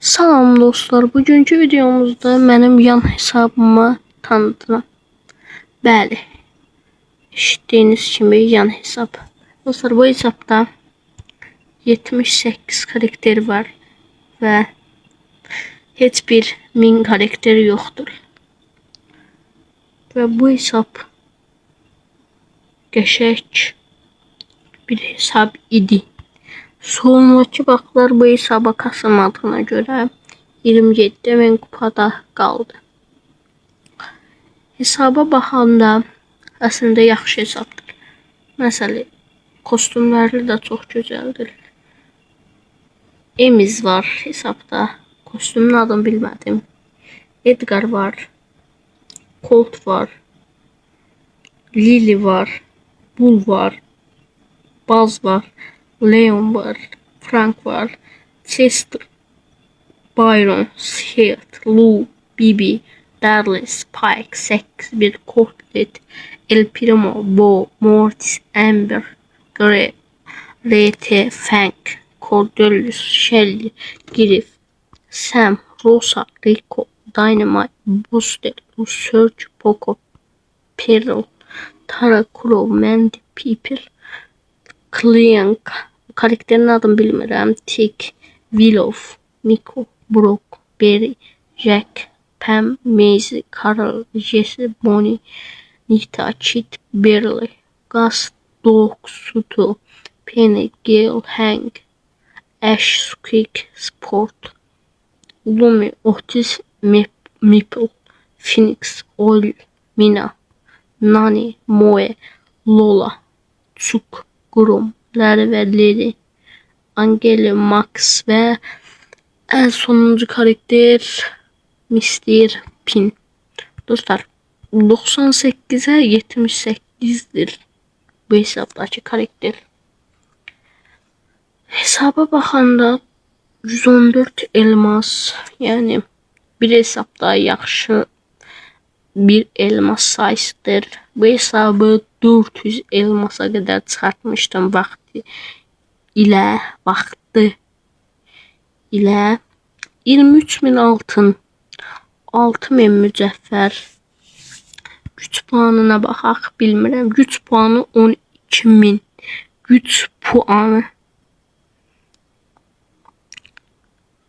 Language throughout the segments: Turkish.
Salam dostlar, bugünkü videomuzda mənim yan hesabıma tanıtıram. Bəli, eşitdiyiniz kimi yan hesab. Dostlar, bu hesabda 78 karakter var və heç bir 1000 karakter yoxdur. Və bu hesab qəşəng bir hesab idi. Sonraki vaxtlar bu hesaba kasılmadığına görə 27.000 kupada qaldı. Hesaba baxanda əslində yaxşı hesabdır. Məsələn, kostümləri də çox gözəldir. Emiz var hesabda. Kostümün adını bilmədim. Edgar var. Colt var. Lily var. Bull var. Buzz var. Leon var. Frank var. Chester, Byron, Shield, Lou, Bibi, Darly, Spike, Sex1, Cortlet, El Primo, Bo, Mortis, Amber, Grey, RT, Fang, Cordelius, Shelly, Griff, Sam, Rosa, Rico, Dynamite, Booster, Surge, Poco, Pearl, Tara, Crow, Mandy, People, Clank, karakterin adını bilmirəm, Tick, Willow, Nico, Brock, Barry, Jack, Pam, Maisie, Carol, Jesse, Bonnie, Nita, Chit, Beverly, Gus, Doug, Suto, Penny, Gale, Hank, Ash, Squeak, Sport, Lumi, Otis, Meeple, Phoenix, Oil, Mina, Nani, Moe, Lola, Çuk, Grom, Larry ve Lily, Angeli, Max ve en sonuncu karakter Mr. Pin. Dostlar, 98'e 78'dir bu hesaptaki karakter. Hesaba baxanda 114 elmas, yani bir hesabda yaxşı bir elmas sayısıdır. Bu hesabı 400 elmasa kadar çıxartmışdım vaxtı ilə 23.000 altın, 6.000 mücəffər, güc puanına baxaq, bilmirəm, güc puanı 12.000, güc puanı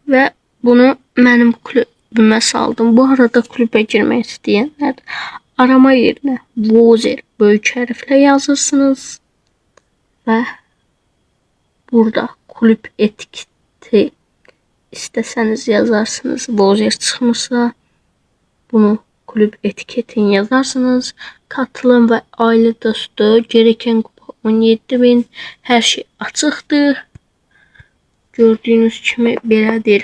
və bunu mənim kulübümə saldım. Bu arada kulübə girmək istəyənlər arama yerinə Vozer böyük hərflə yazırsınız və burada kulüp etiketi isteseniz yazarsınız. Vozer çıxmırsa bunu kulüp etiketini yazarsınız. Katılım ve aile dostu, gereken kupa 17.000, her şey açıqdır. Gördüğünüz kimi belədir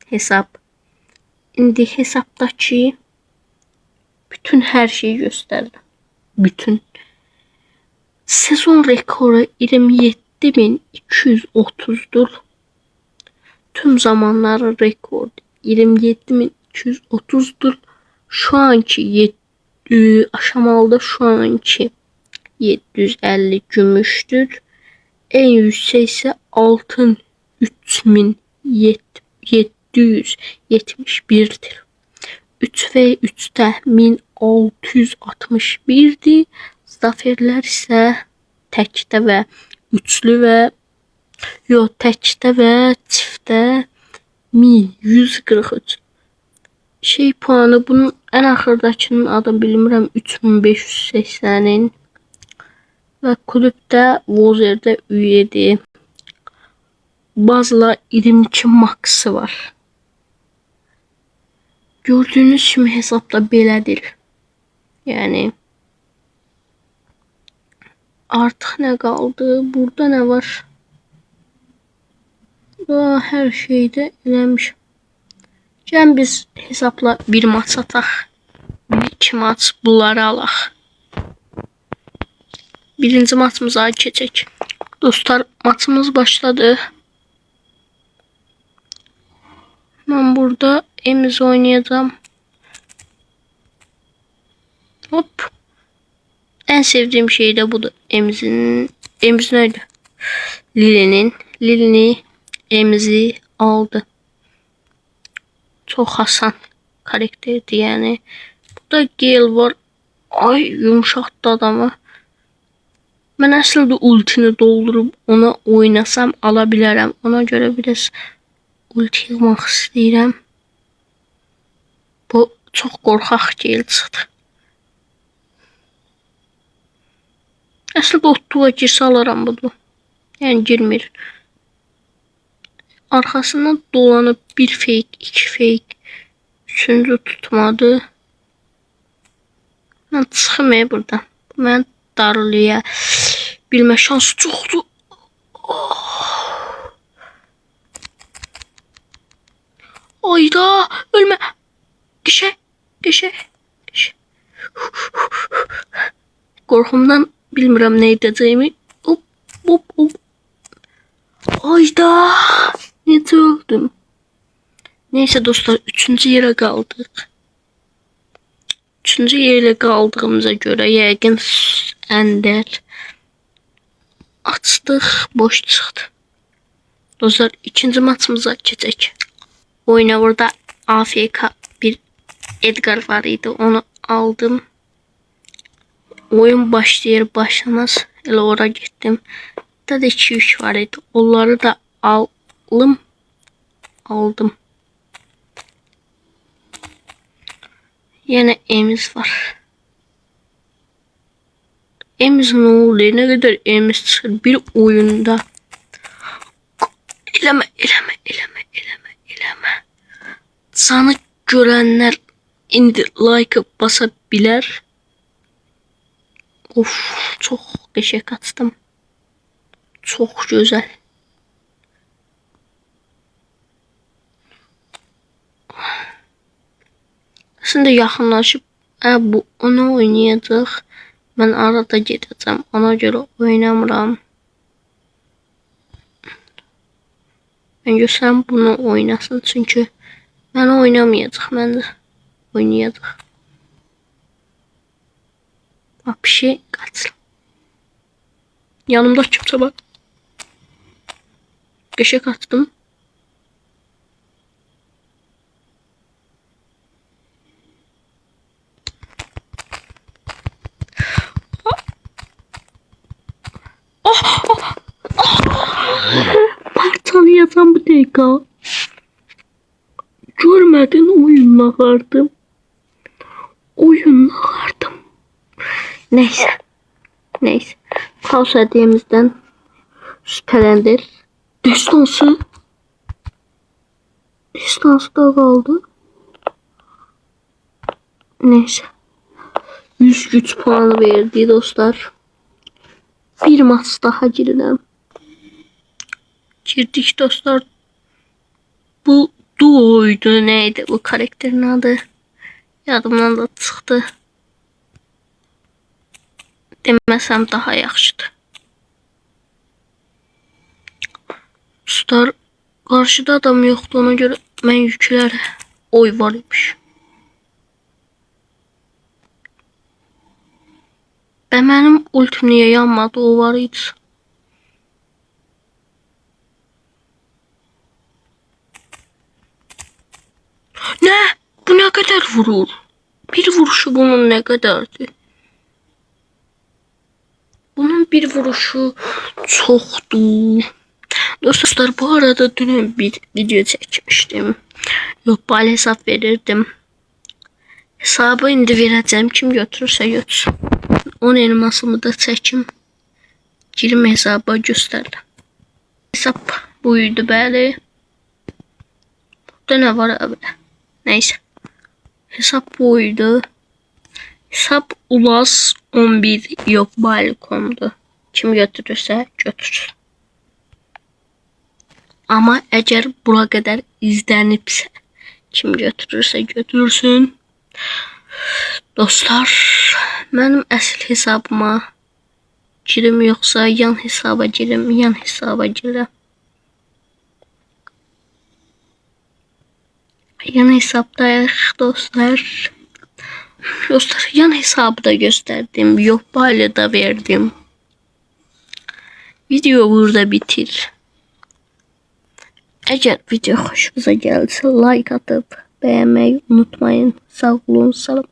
hesap. İndi hesapdaki bütün her şeyi gösterdim. Bütün sezon rekoru 27.230'dur. Tüm zamanların rekoru 27.230'dur. Şu anki aşamalıda şu anki 750 gümüştür. En yüksek ise altın 3771'dir. 3 ve 3'te 1661'dir. Zaferler ise təkdə ve üçlü ve təkdə ve çiftdə 1143. Şey puanı, bunun en axırdakının adını bilmirəm, 3580'in ve kulüpdə Vozer'də üyedir. Bazılar 22 max'ı var. Gördüğünüz kimi hesapda belədir. Yani artık ne kaldı? Burada ne var? Daha her şeyde eləmişim. Gəlin biz hesapla bir maç ataq. 2 maç bunları alaq. Birinci maçımıza keçək. Dostlar, maçımız başladı. Ben burada Emiz oynayacağım. Hop. En sevdiğim şey de budur. Emiz'in neydi? Lily'nin Emiz'i aldı. Çok hasan karakterdi yani. Burada Gale var. Ay yumuşattı adamı. Ben aslında ultini doldurup ona oynasam alabilirim. Ona göre biraz ulti yığmaq istəyirəm. Bu çok qorxaq Gale çıxdı. Aslında otluğa girsə alaram bunu. Yani girmir. Arkasından dolanıp bir fake, iki fake. Üçüncü tutmadı. Ben çıxım buradan. Ben darlıya bilmə şansı çoxdur. Oh. Ayda ölme. Geçe. Qorxumdan bilmirəm nə edəcəyimi. Hop. Ayda. Necə öldüm? Neyse dostlar, 3. yere kaldık. 3. yerle kaldığımıza göre yəqin Ender açdıq, boş çıxdı. Dostlar, 2. maçımıza keçək. Oyuna burada AFK bir Edgar var idi, onu aldım. Oyun başlayır başlamaz elə ora gittim. Burada da 2-3 var idi, onları da aldım. Yine Emiz var. Emiz ne oluyor? Ne kadar Emiz çıkır bir oyunda. Eleme. Sana görenler indi like'ı basabilir. Of, çok qəşəng açtım. Çok güzel. Aslında yaxınlaşıb bu onu oynayacaq. Ben arada gedəcəm. Ona göre oynamıram. Bence sen bunu oynasın çünkü ben oynamayacaq. Ben de oynayacaq. Bak bir şey kaçsın. Yanımda kimse bak. Qəşəng açtım. Parçalayacağım bu dakika. Görmedin oyunla kardım. Neyse. Kaos hediyemizden şüphelendir. Destansı da kaldı. Neyse. 100 güç puanı verdi dostlar. Bir maç daha girelim. Girdik dostlar. Bu duoydu, neydi bu karakterin adı? Yadımdan da çıktı. Demesem daha yaxşıdır. Dostlar, karşıda adam yoktu, ona göre ben yükler oy var imiş. Ben benim ultim niye yanmadı, o var idi. Ne? Bu ne kadar vurur? Bir vuruşu bunun ne kadardı? Bunun bir vuruşu çoktu. Dostlar, bu arada dün bir video çekmiştim. Yok, bal hesap verirdim. Hesabı indi vereceğim. Kim götürürse götürsün. 10 elmasımı da çekim. Girim hesaba gösterdim. Hesap buydu bəli. Burada ne var abi? Neyse. Hesap buydu. Hesap Ulas 11 yok balkondu. Kim götürürse götürsün. Ama eğer bura kadar izlenipse kim götürürse götürsün. Dostlar, benim əsl hesabıma girim yoksa yan hesaba girim, yan hesaba girim. Yan hesaptayıq dostlar. Dostlar, yan hesabı da gösterdim. Yok bale da verdim. Video burada bitir. Eğer video hoşunuza gelse like atıp beğenmeyi unutmayın. Sağ olun, salam.